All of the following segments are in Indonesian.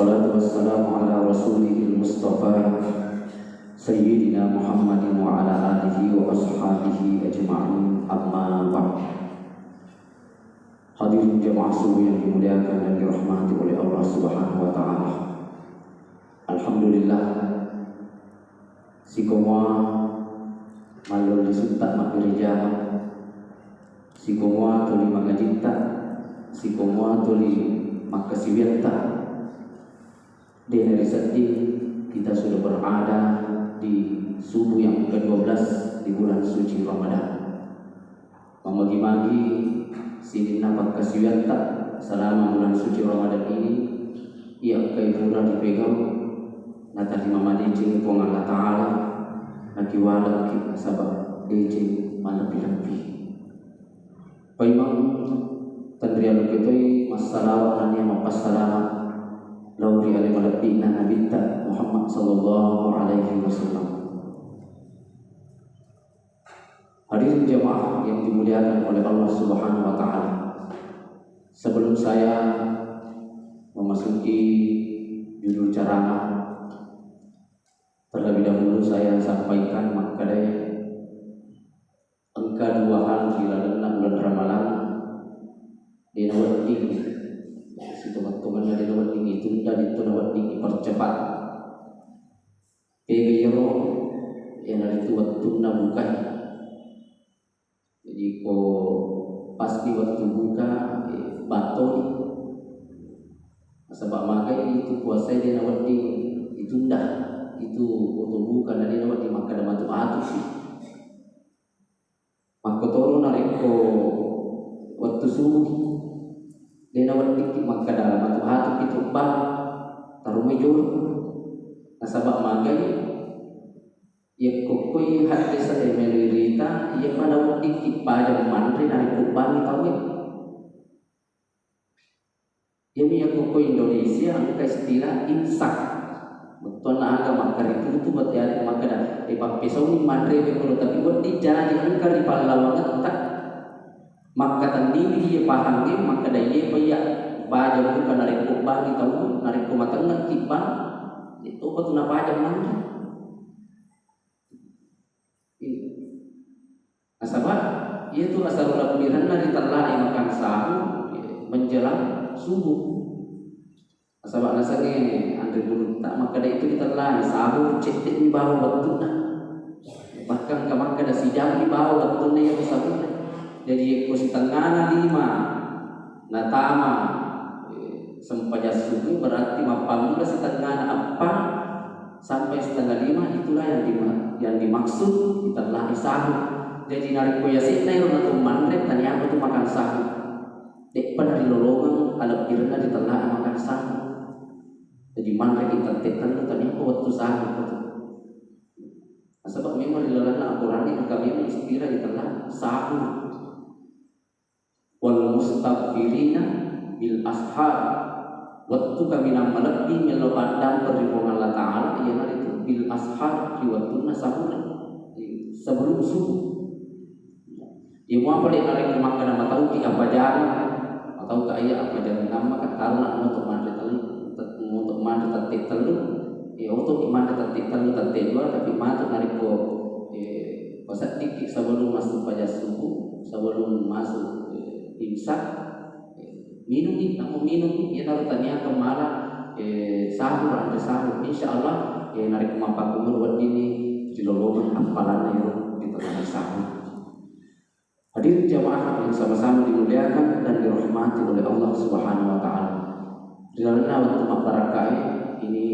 Wassalatu wassalamu ala rasulihil mustafa Sayyidina Muhammadin wa ala alihi wa ashabihi ajma'in, amma ba'd. Hadirin jamaah subuh yang dimuliakan dan dirahmati oleh Allah Subhanahu wa ta'ala. Alhamdulillah, si semua malul disuntak mak gereja, si semua tuli mangajita, si semua tuli makasiwiata. Dari sedih kita sudah berada di subuh yang ke-12 di bulan suci Ramadan. Memagi-magi sini nampak kasiwiata selama bulan suci Ramadan ini. Ia kaipura dipegang nata di mama DJ pong Allah Ta'ala nakiwala kita sabab DJ malapi-lapi paimang tandrian kitoi masalah nanya mapasalah lauri alai malapi na nabita Muhammad sallallahu alaihi wasallam. Hadirin jamaah yang dimuliakan oleh Allah Subhanahu wa ta'ala, sebelum saya memasuki judul ceramah, terlebih dahulu saya sampaikan makadai angka dua hal di dalam bulan Ramadan di nawat ini. Si teman-teman dari nawat ini itu dan itu nawat ini percepat. Pegiro yang dari itu waktu bukan. Jadi ko pasti waktu buka baton. Sebab makai itu puasa di nawat ini itu dah itu waktu buka dari nawat di maka ada matu sih. Maka turun narik ko waktu subuh. Dia nawat dikit maka dalam hati itu bah taruh mejur nasabak magai ya kokoi hati saya melirita ya pada dikit pajak mantri dari kubang tahu ya ya kokoi Indonesia angka istilah imsak betul na agama makar itu buat ya maka dah pak pisau ni mantri kalau tapi buat di jalan angka di Palawan tak maka tanding dia paham ni maka dia payah baca bukan dari kubang ni tahu dari kumatang nak kibang itu betul nak baca mana asabah ia tu asal ulah kuliran dari terlah makan sahur menjelang subuh asabah nasanya andre bulu tak maka dia itu diterlah sahur cek di bawah betul nah bahkan kamar kada sidang di bawah betul yang sahur. Jadi kursi tengah lima, natama sempaja subuh berarti mapamula setengah apa sampai setengah lima itulah yang dimaksud kita telah sahur. Jadi narik koyasik na yung atong mandrek tanya apa tu makan sahur. Dek pa dari lolongan alam kirana di telah makan sahur. Jadi mandrek kita tekan tanya apa waktu sahur. Sebab memang di dalam Al-Quran ini kami istilah di telah sahur. Wal mustaghfirina bil ashar waktu kami nama lebih melobadan perlindungan Allah Ta'ala yang itu bil ashar di waktu sahur sebelum subuh ya mau apa dia narik makan nama tahu ki apa jalan atau kaya apa jalan nama karena untuk mandi tetik telu ya untuk iman tetik telu tetik dua tapi matu narik ko pasat dikit sebelum masuk pada subuh sebelum masuk imsak minum ni nak minum ya naruh tanya kemana sahur ada sahur insyaallah ya narik mampak umur buat ini di lolongan hafalan itu di tengah sahur. Hadirin jamaah yang sama-sama dimuliakan dan dirahmati oleh Allah Subhanahu wa ta'ala. Di dalam waktu Mabarakai ini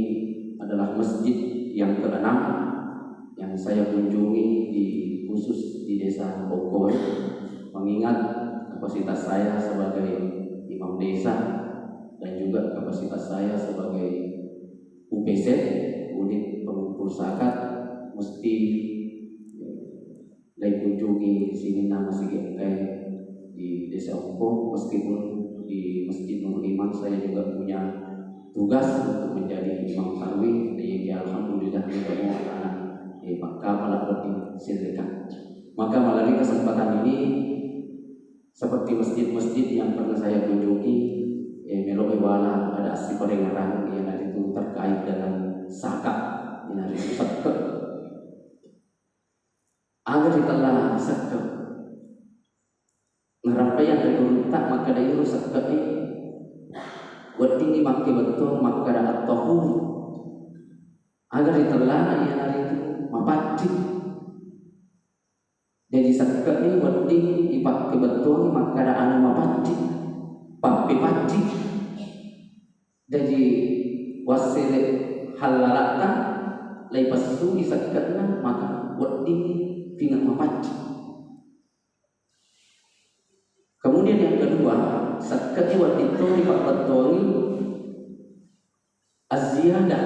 adalah masjid yang ke-6 yang saya kunjungi khusus di desa Bogor, mengingat kapasitas saya sebagai imam desa dan juga kapasitas saya sebagai UPZ unit pengumpul zakat mesti kunjungi sini nama Sigengkai di desa Ongko. Meskipun di Masjid Nurul Iman saya juga punya tugas untuk menjadi imam tarwih dan alhamdulillah juga mau anak maka malah lebih silakan. Maka melalui kesempatan ini seperti masjid-masjid yang pernah saya kunjungi, melo wala ada asli perengaran yang ada terkait dengan zakat ini hari zakat agar ditelah zakat ngerampayan dari tak maka dari zakat ini wadini makke betul maka ada at-tahur agar ditelah ya hari itu mapati. Jadi zakat ini wadini dipakai betul maka ada anu mapati papi pati. Jadi wasile halalata lai pasu isakatna maka wadini tinggal mapati. Kemudian yang kedua, zakat ini itu dipakai betul az-ziyadah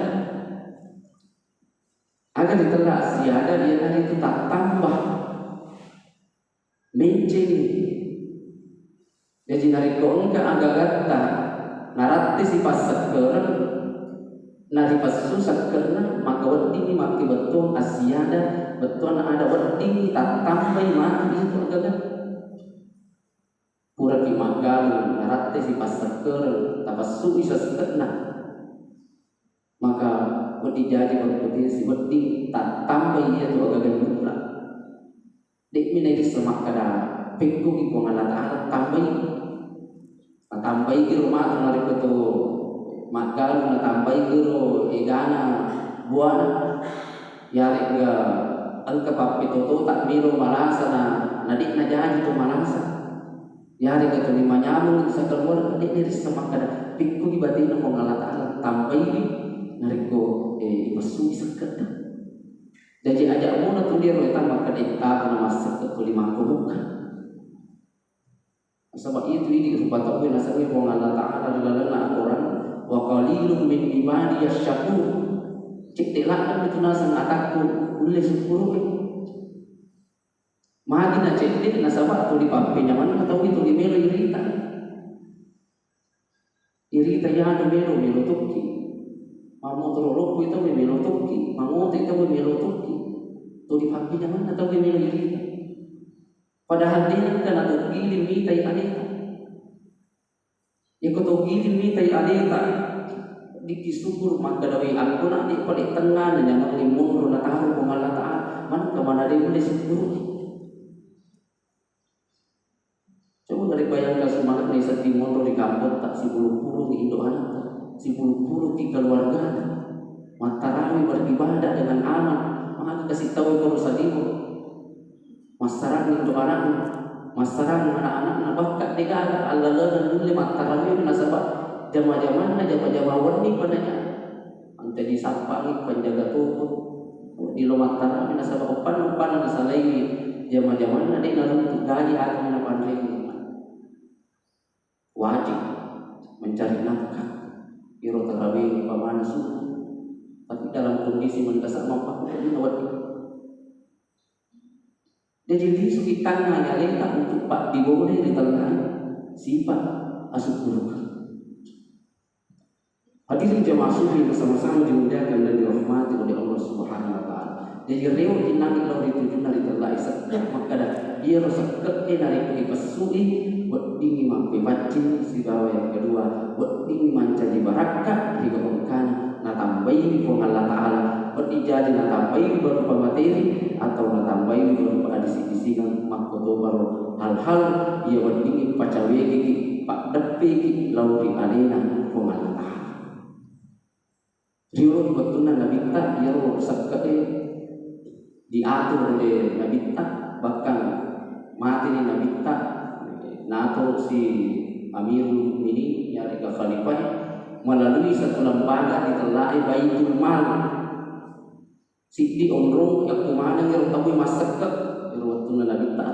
agar ditelah ziyadah dia tadi itu tak tambah mencing. Jadi nari kongka agak gata narati si pasak kerana nari pasu sakerna maka wadini maki betul az-ziyadah betul ada wadini tak tambah maki itu agak pura ki magal narate si pasaker tapasu isa sekena maka wedi jadi berputih si wedi tak tambah ia tu agak pura dek mina di semak kada pekku ki pengala ta'ala tambah ki rumah nari kutu magal na tambah ki ro egana buana yari ga angka papi toto tak miro malasa na dik na jadi tu malasa yari ka lima nyamuk sa keluar dik diri sama kada pikku di batin ko ngala ta'ala tambah ini nariko ibasu isakat. Jadi ajak mo na tulir ro tambah ka dik ta na masak ke lima ko sebab itu ini rupa tahu nasawi ko ngala ta'ala dalam orang wa qalilun min ibadiyas syakur cik telak itu nasa ngatakku ulil syukur magi na cek nasabak tu di pape nyaman atau itu di melo irita ya do melo tukki mamu terolok itu melo tukki mamu itu melo tukki tu di pape nyaman atau di melo irita padahal dia kan atau gilim mitai aneta ikut gilim mitai aneta dikisukur maka dawi aku nak di paling tengah dan yang limun rona tahu pengalat man kemana dia boleh syukur. Coba dari bayangkan semangat ni sa timon di kampung tak si bulu-bulu di Indo anak si bulu-bulu di keluarga matarawi beribadah dengan aman maka kasih tahu kalau sa timon masyarakat Indo anak masyarakat anak-anak na bakat negara Allah dan dulu matarawi nasabak jama-jama na jama-jama warni padanya ante di sampang penjaga tubuh di lomah matarawi nasabak upan nasalai jama-jama na di naruntuk gaji akan na pandai wajib mencari nafkah iro tarawih pamana sunnah tapi dalam kondisi mendesak mampu ini wajib. Jadi disukikan nyaleka untuk pak diboleh di tengah sifat asyukur. Hadirin jemaah sufi bersama-sama dimuliakan dan dirahmati oleh Allah Subhanahu wa taala. Jadi reo dinami lo dituju dari terlai sekep maka dah dia sekep dari pergi pesui buat dini mampu macin si bawa yang kedua buat dini mencari barakah hingga pengkana na tambahi Allah Ta'ala buat dijadi na tambahi berupa materi atau na tambahi berupa adisi-adisikan makkotobar hal-hal ia buat dini pacawegi pak depi lauri alena Allah Ta'ala rio betulnya Nabi tak ia sekep diatur oleh Nabi tak bahkan mati ni Nabi tak nato si Amirul Mukminin yang adalah khalifah melalui satu lembaga ditelai Baitul Mal sidi omrong yang kumana yang tahu masak yang waktu Nabi tak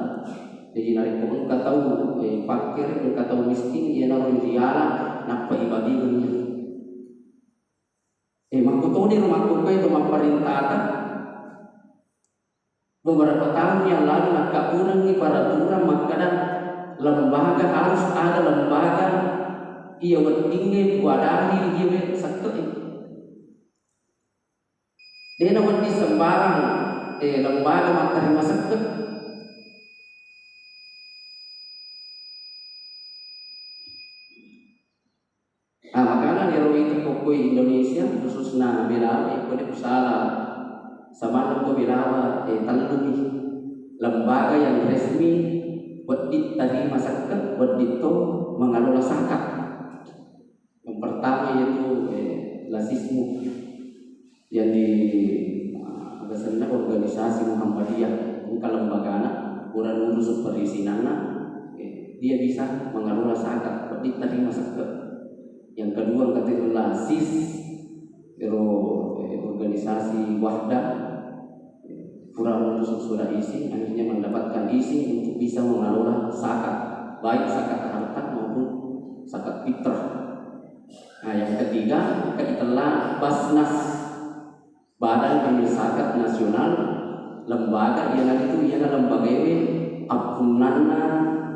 jadi nari pun kata fakir kata miskin ia naruh diala napa ibadahnya makutoni rumah kukai itu memerintahkan beberapa tahun yang lalu nak kurangi para turang makanan lembaga harus ada lembaga ia tinggi wadahi ia sakit dia nak di sembarang lembaga materi sakit makanya di itu pokok Indonesia khususnya bilawa ko di usaha sama ko bilawa talumi lembaga yang resmi buat diterima zakat, buat dito mengelola zakat. Yang pertama yaitu Lasismu yang di biasanya organisasi Muhammadiyah bukan lembaga anak kurang urus perizinannya, dia bisa mengelola zakat, buat diterima zakat. Yang kedua ketiga SIS, organisasi Wahdah kurang urus sudah isi, akhirnya mendapatkan isi untuk bisa mengelola zakat, baik zakat harta maupun zakat fitrah. Nah, yang ketiga itulah Basnas, Badan Amil Zakat Nasional, lembaga yang itu ialah lembaga ini apunana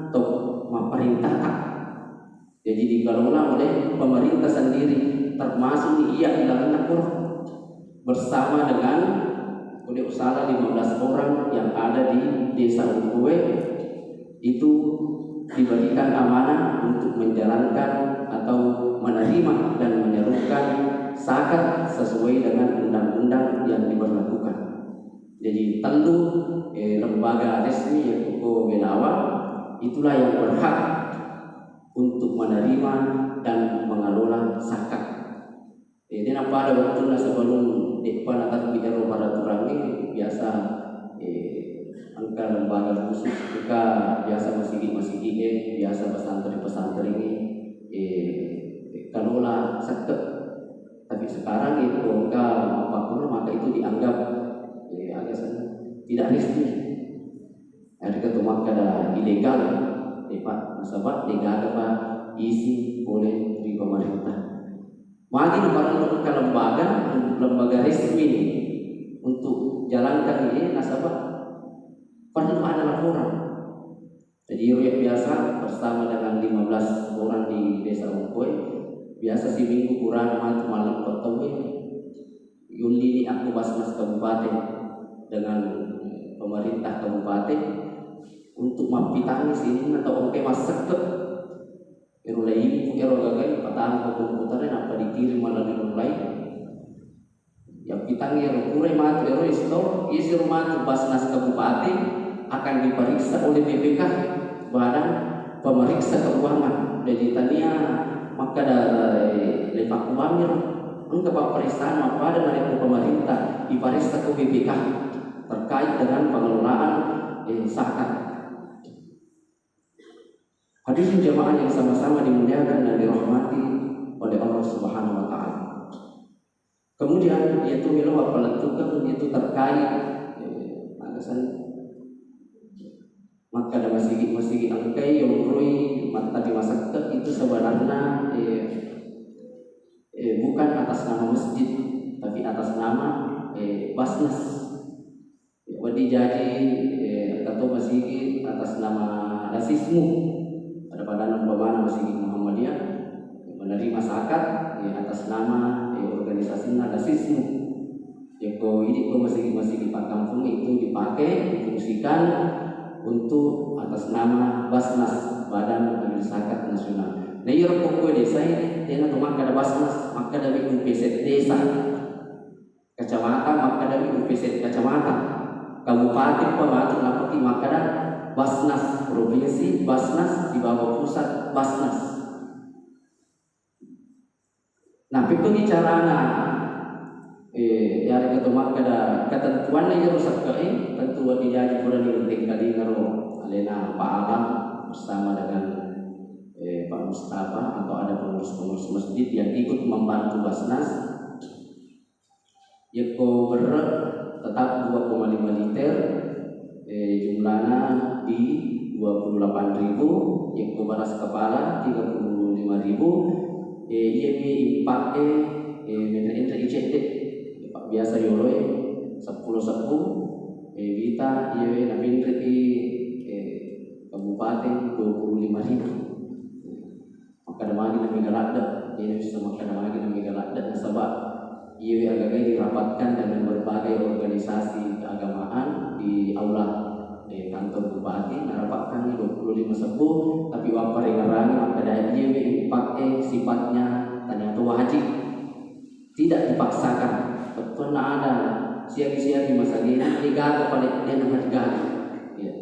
atau pemerintah. Jadi dikelola oleh pemerintah sendiri, termasuk ia dalam bersama dengan oleh usaha 15 orang yang ada di desa Ukwe itu diberikan amanah untuk menjalankan atau menerima dan menyalurkan zakat sesuai dengan undang-undang yang diberlakukan. Jadi tentu lembaga resmi yang Uko Belawa itulah yang berhak untuk menerima dan mengelola zakat. Jadi pada waktu sebelum depan akan bicara peraturan ini biasa angka lembaga khusus juga biasa masih biasa pesantren ini kelola zakat. Tapi sekarang itu apapun maka itu dianggap tidak resmi. Ada ketemuan kada ilegal, Pak nasabah tidak apa isi oleh di pemerintah. Mari ke lembaga resmi untuk jalankan ini nasabah perlu ada laporan. Jadi biasa bersama dengan 15 orang di desa Ungkoy biasa si minggu kurang malam bertemu Yuli ini aku Basnas Kabupaten dengan pemerintah kabupaten untuk mampitangi sini atau oke masak ke Erulai gagai patang komputernya apa dikirim melalui online yang pitangi kurai mati store isi rumah Basnas Kabupaten akan diperiksa oleh BPK Badan Pemeriksa Keuangan. Jadi tania maka dari lepak uangnya enggak pemeriksaan apa dari pemerintah diperiksa ke BPK terkait dengan pengelolaan zakat. Hadirin jemaah yang sama-sama dimuliakan dan dirahmati oleh Allah Subhanahu wa taala. Kemudian yaitu milah pelentukan itu terkait alasan maka ada masjid angkai yang perlu mata dimasak itu sebenarnya bukan atas nama masjid tapi atas nama Basnas. Wadi jadi atau masjid atas nama Lasismu. Ada badan pembinaan Masjid Muhammadiyah menerima zakat atas nama organisasi Lasismu. Ini masjid di kampung itu dipakai difungsikan untuk atas nama Basnas, Badan Amil Zakat Nasional. Nah, iya pokok desa ini dia nanti maka ada Basnas, maka dari UPZ desa, kecamatan maka dari UPZ kecamatan, kabupaten pembantu napaki maka ada Basnas provinsi, Basnas di bawah pusat Basnas. Nah, itu bicaranya ya ketemu kada ketentuan yang rusak tentu dijadi kurang penting tadi karo alena Pak Alam bersama dengan Pak Mustafa atau ada pengurus masjid yang ikut membantu Basnas. Yeko berat tetap 2,5 liter jumlahnya di 28.000, yaitu beras kepala 35.000, IMP biasa yoloi 10 Vita nabindri kabupaten 25.000. Maka lagi na migalada, ini bisa maka lagi na migalada nasabah ia agak dirapatkan dengan berbagai organisasi keagamaan di aula kantor bupati narapatkan 25 tapi wapar yang ngarang maka dari dia pakai sifatnya ternyata wajib tidak dipaksakan. Betul ada siang-siang masagina ligaga pada dia harga. Ya.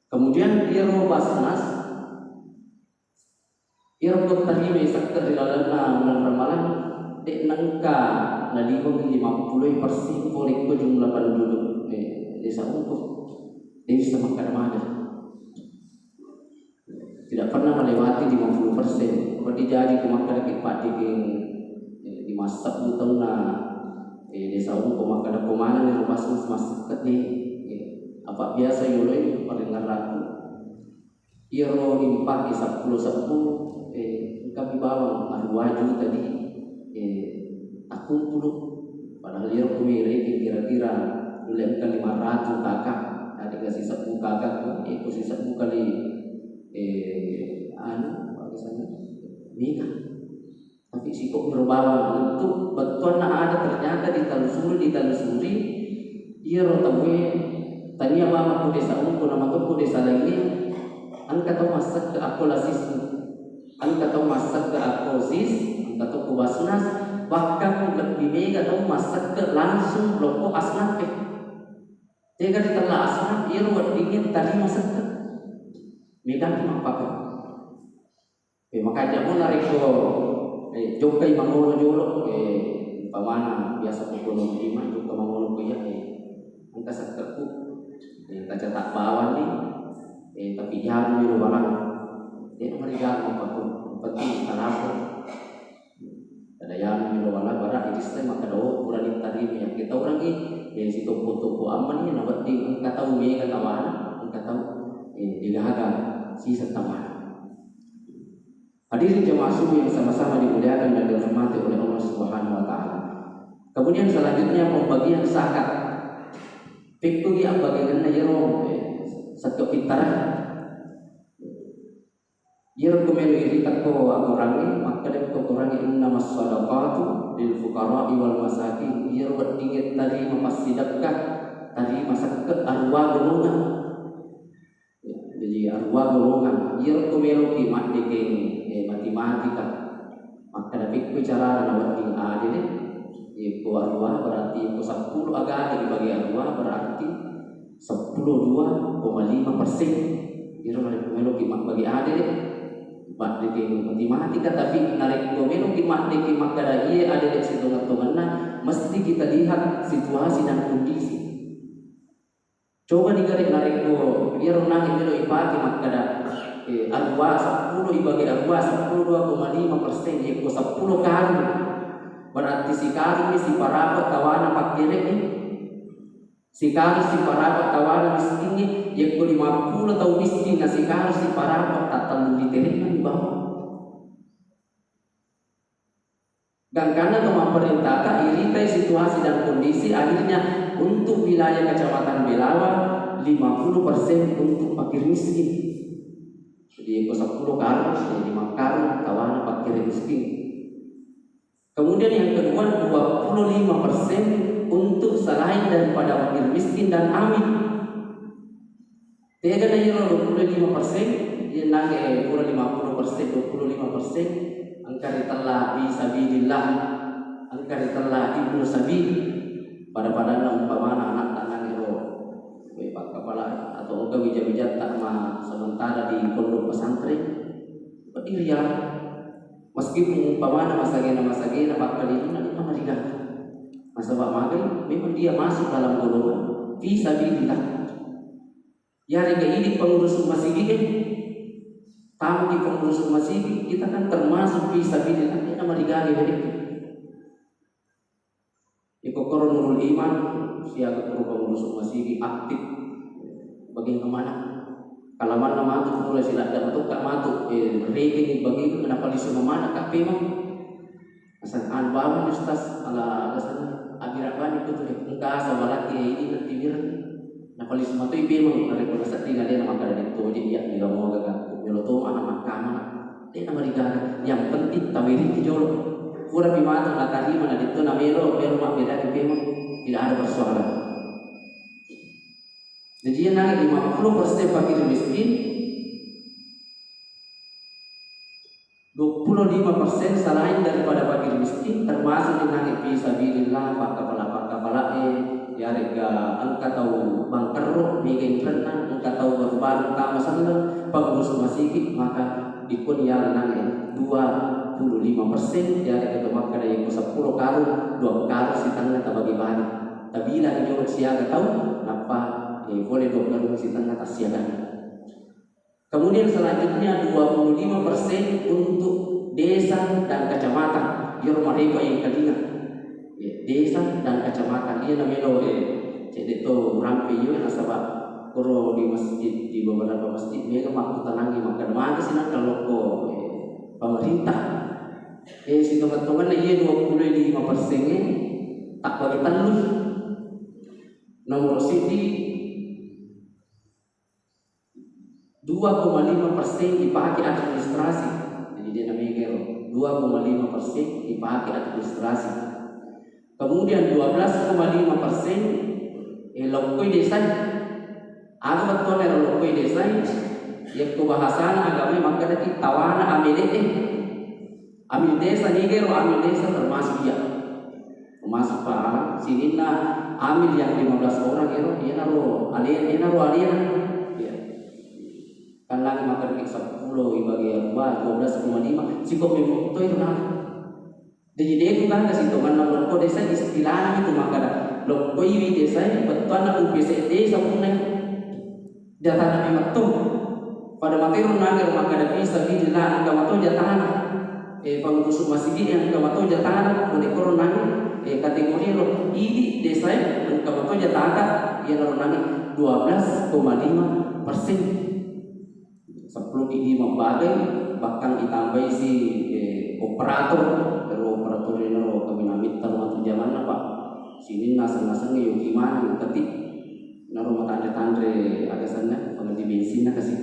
Kemudian dia Basnas, dia terima sakit di dalam bulan Ramadan di nangka nadi bagi 50% polik jumlah penduduk desa untuk desa Makarmada tidak pernah melewati 50%. Seperti jadi kemakan kipat di masak butang na desa untuk makan pemana di rumah masak ket apa biasa yolo ini paling ragu iro impak di 10 kami bawa arwaju tadi aku puluh padahal iro kumire kira-kira mulai kali 500 kakak ada kasih 10 kakak aku sisa 10 kali apa sana nikah tapi si kok berbawa untuk betul ada ternyata ditelusuri iro tahu tanya mama ku desa umku nama ku desa lagi angka tahu masak ke akolasis angka tahu masak ke akosis angka tahu ku basnas bahkan lebih mega tahu masak ke langsung loko asnaf jika ditelah asnaf ia ruwet dingin tadi masak ke mega apa makanya pun lari ko jokai mangolo jolo pamana biasa pukul 5 juga mangolo ko ya angka sakku kita tak bawa nih tapi jangan di luar dia mereka apapun penting kenapa ada yang di luar barat itu sistem maka doa kurang tadi yang kita orang ini yang si toko aman ini nak penting kita tahu mereka kawan kita tahu dilaga si serta hadirin jemaah subuh yang sama-sama dimuliakan dan dirahmati oleh Allah Subhanahu wa taala. Kemudian selanjutnya pembagian zakat. Fikih yang bagian jero satu pintar. Jero kemelu iri tako akurangi maka dek kurangi nama sadaqatu lil fuqara wal masakin. Jero berdingin tadi memasidakah tadi masak ke arwah golongan. Jadi arwah golongan. Jero kemelu kimat dek matematika maka dapat bicara dengan tinggi ada deh itu arwah berarti 10 agak dibagi arwah berarti 10,2,5%. Jadi kalau kita bagi ada deh buat dek matematika tapi narik komelo kimat dek maka iya ada dek hitungan mesti kita lihat situasi dan kondisi. Coba digarik narik ko dia renang melo ipati maka arwah 10 dibagi arwah 10,2,5% yaitu 10 kali berarti si kali si parapat kawana pakire si kali si parapat kawana miskin yaitu 50 atau miskin si kali si parapat tak terlalu diterima di bawah dan karena memerintahkan iritai situasi dan kondisi akhirnya untuk wilayah kecamatan Belawan 50% untuk fakir miskin. Jadi 10 karung, jadi 5 karung kawan fakir miskin. Kemudian yang kedua 25% untuk selain daripada fakir miskin dan amin. Tiga dari 25%, dia nage kurang 50%, 25%. Angkari telah bisabilillah, angkari telah ibnu sabil. Pada umpamana anak tangan hero, pak kepala atau oga bijak tak mah sementara di pondok pesantren berdiri ya meskipun umpamana masagena pak kali itu nanti nama diganti masa pak maghrib memang dia masuk dalam golongan fisabilillah ya rega ini pengurus rumah sigi tamu di pengurus rumah sigi kita kan termasuk fisabilillah ini nama diganti Ikokoro nurul iman siaga pengurus rumah sigi aktif bagi kemana kalau mana matuk mulai silat dan matuk kak matuk rating bagi kenapa di semua mana kak memang asal anbamu ustaz ala alasan abiraban itu tuh engkau sama laki ini nanti biar kenapa di semua tuh memang mereka rasa tinggal dia nama kada itu jadi ya bila mau gak bilo tuh anak makan dia nama digara yang penting tawiri dijolok kurang bimata lah tadi mana itu namero mak beda di memang tidak ada persoalan. Jadi yang naik 50% fakir miskin, 25% 75% selain daripada fakir miskin, termasuk dengan fisabilillah, pakapala ya rega angka tahu bangkerro bikin renang, angka tahu berbaru tamu senang pengurus masjid, maka dikun yang nang 25% ya rega maka dari 10 karung 2 karung si tengah bagi-bagi. Tapi bila dijorok siaga tahu apa boleh 2 karung si tengah tas siaga. Kemudian selanjutnya 25% untuk desa dan kecamatan. Ya rumah riba yang kedua. Desa dan kecamatan. Ia namanya jadi tu rampi yo nasabah kuro di masjid di beberapa masjid mereka makhluk tenangi makan mana sih nak kalau pemerintah. Si teman-teman ia 25% ni tak bagi telur. Nomor sini 2,5% dipakai administrasi. Jadi dia namanya kero 2,5% dipakai administrasi. Kemudian 12,5% lokoi desa. Ada betul lokoi desa yang kebahasan agama maka nanti tawana amil desa ni kero amil desa termasuk dia. Termasuk pak sini amil yang 15 orang kero dia naruh alien kan lagi makan ke 10 bagi 12,5 si kok memang itu nah jadi dia itu kan kasih teman loko desa istilahnya itu maka loko ini desa betul nak UPC desa punya jatah memang tuh pada materi nagar maka ada bisa bila agama tuh jatah pengurus masjid yang agama tuh jatah boleh corona kategori lo ini desa agama tuh jatah yang corona 12,5%. 10 ini membagai bahkan ditambah si operator ini lo kami namit termasuk zaman apa sini nasang yo gimana ketik naruh tanda ada sana pengerti bensin kasih.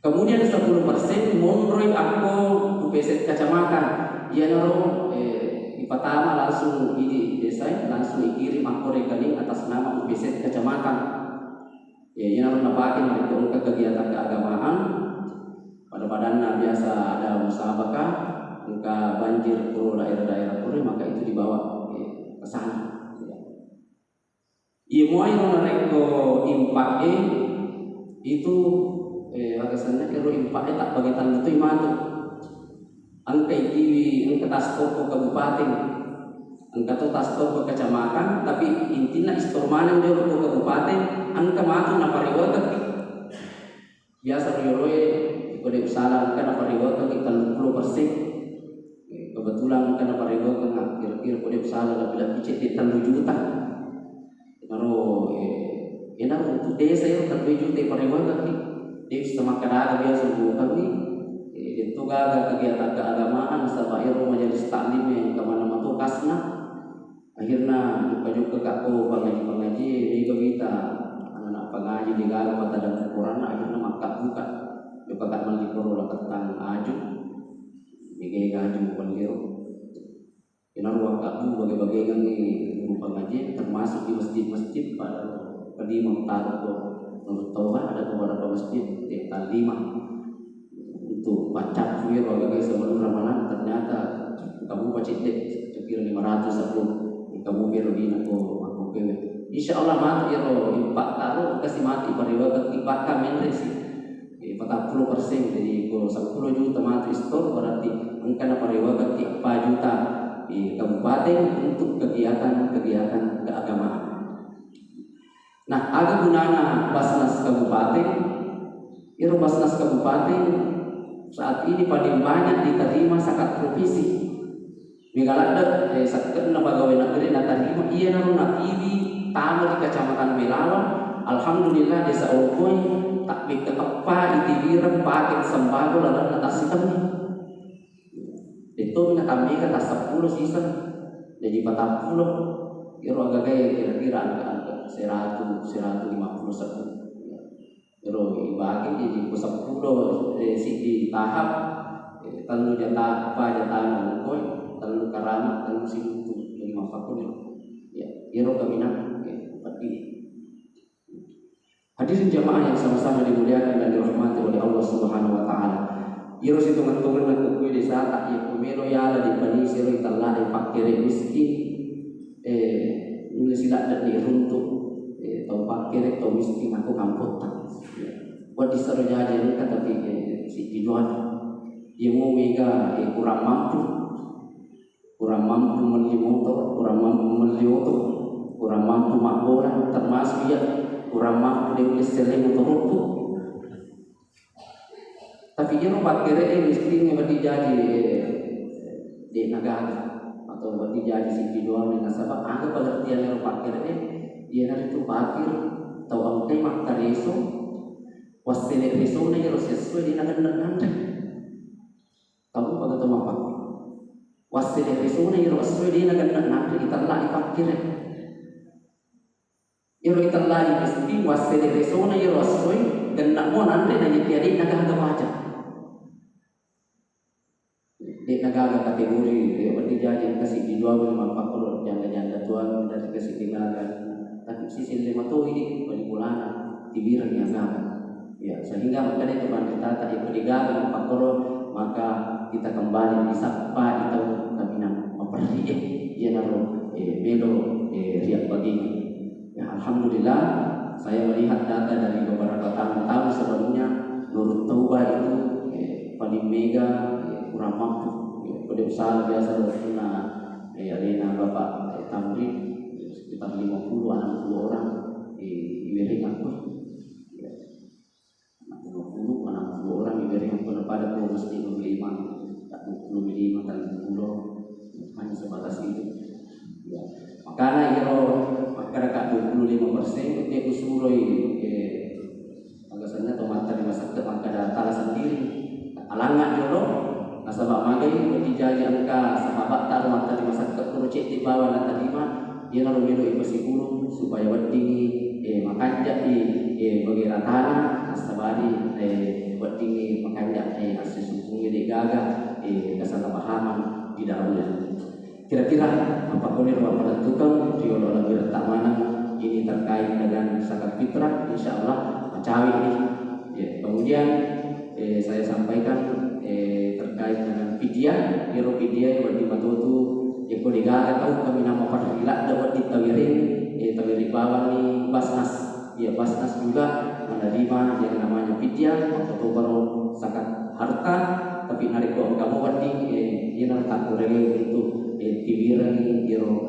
Kemudian 10% menurut aku UPC kecamatan dia naruh di pertama langsung ini desa langsung dikirim aku rekening atas nama UPC kecamatan. Ya, yang nampakin mereka kegiatan keagamaan pada biasa ada musabakah, angka banjir pura daerah-daerah pura maka itu dibawa ke sana. Ia mulai mereka impak itu alasannya kalau impaknya tak bagi tanda itu matu. Angka angka tas toko kabupaten, angka tu tas toko kecamatan, tapi intinya istorman yang jauh ke kabupaten. Angka matu na pariwata biasa roy kode usaha angka na pariwata kita 30%. Kebetulan angka na pariwata kira-kira kode usaha lebih di 3 juta. Baru untuk desa itu 3 juta pariwata di sama kadang biasa bukan nih itu gak kegiatan keagamaan sampai majelis taklim yang kemana-mana tuh kasna akhirnya juga kakak pengaji juga kita pengaji di galau pada dalam Quran akhirnya maka buka juga tak melipur tentang aju bagi aju pengiru ini waktu bagi-bagi yang guru pengaji termasuk di masjid-masjid pada kedimang taruh menurut Tauban ada beberapa masjid di Talima untuk baca suir bagi sebelum Ramadan ternyata kamu pacit sekira 500 aku kamu biar aku Insya Allah mati ya roh impak taruh kasih mati pada waktu impak kami sih 40% jadi kalau 10 juta mati store berarti angka pada waktu 4 juta di kabupaten untuk kegiatan keagamaan. Nah ada gunanya Basnas Kabupaten Basnas Kabupaten saat ini paling banyak diterima zakat provinsi Megalada sakit na pegawai negeri diterima iya namun ini tamu di kecamatan Melawan, alhamdulillah desa Okoy tak apa itibiran paket sembako lalu atas sistem itu mengambil atas 10 sisa jadi 40 kira agak kira-kira angka 150 kira dibagi jadi 10 di tahap telu jatah Okoy telu Karamat telu Sibutu 5 fakun ya kira kami hadirin jamaah yang sama-sama dimuliakan dan dirahmati oleh Allah Subhanahu wa taala. Iro situ ngantungan aku kue desa tak ya kumero ya la di pani siro italla di pakere miskin nulis sila dan di runtuh tau pakere tau miskin aku kampot tak buat disaro jajan kata si dijual dia mau mega kurang mampu membeli motor, kurang mampu membeli motor, kurang mampu makboran termasuk ya kurang mampu dia beli seleng motor itu. Tapi dia mau pakai miskin yang jadi di negara atau jadi si dijual dengan sebab anggap pengertian yang pakai dia nanti itu pakai tahu angkai makta reso wasile reso na harus sesuai di negara kamu pada tahu apa wasile reso na harus sesuai di negara kita lah dipakai iro kita lah miskin wasile reso na harus sesuai dan nak mau nanti nanti tiada negara wajah di negara kategori berdijajan kasih dijual lima faktor janda-janda tuan dari kasih tinggalkan tapi sisi lima tuh ini bulanan tibiran yang ya sehingga makanya itu kita tadi berdijajan faktor maka kita kembali bisa apa itu kami memperli ya naruh melo riak bagi ya alhamdulillah saya melihat data dari beberapa tahun sebelumnya Nurut Tauba itu paling mega kurang mampu pada usaha biasa kena arena bapak tamrin sekitar 50-60 orang di Wiring aku 50-60 orang di Wiring aku pada pun mesti 25 dan 10 hanya sebatas itu ya. Makanya masyarakat 25% dia usuloi agasannya tomata di masyarakat maka data sendiri alangan dulu nasabah magai berdijajan ka sahabat tak mata di masyarakat projek di bawah dan terima dia lalu melo ipasi guru supaya tinggi makanja bagi ratana nasabadi tinggi makanja asis hukumnya di gagah kesalahpahaman di dalamnya. Kira-kira apa boleh Bapak tentukan di dalam bertamana ini terkait dengan zakat fitrah insyaallah macawi ini ya. Kemudian saya sampaikan terkait dengan fidyah, fidyah yang berdimatutu yang boleh gak tahu kami nama parhila dapat ditawirin tawiri bawah ni basnas ya basnas juga menerima yang namanya fidyah atau baru zakat harta tapi narik kamu wadi yang tak kurang untuk tiwiran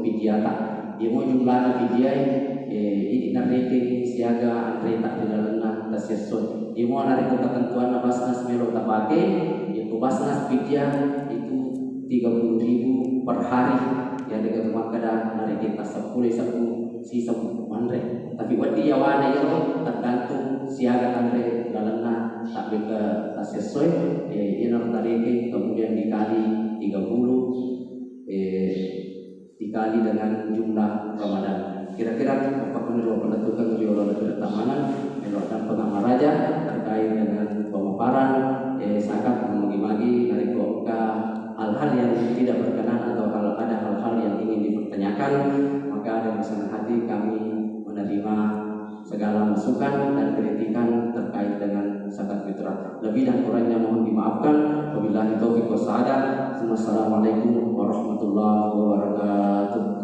fidyah tak dia mau jumlah fidyah ini narik siaga antre tak dilalena tasyasun dia mau narik ketentuan basnas melo tak pakai itu basnas fidyah itu 30.000 per hari yang dekat rumah kada narik kita 10 sisa manre tapi buat dia wana itu tergantung siaga antre lalena tak beka tasyasun dia nak tarik kemudian dikali 30 dikali dengan jumlah Ramadan. Kira-kira apa menurut penentukan beliau dari tamanan dan pengamal raja terkait dengan pemaparan zakat magi-magi dari ke hal-hal yang tidak berkenan atau kalau ada hal-hal yang ingin dipertanyakan maka dengan senang hati kami menerima segala masukan dan kritikan terkait dengan zakat fitrah. Lebih dan kurangnya mohon dimaafkan. Wabillahi taufiq was hidayah. Wassalamualaikum warahmatullahi wabarakatuh.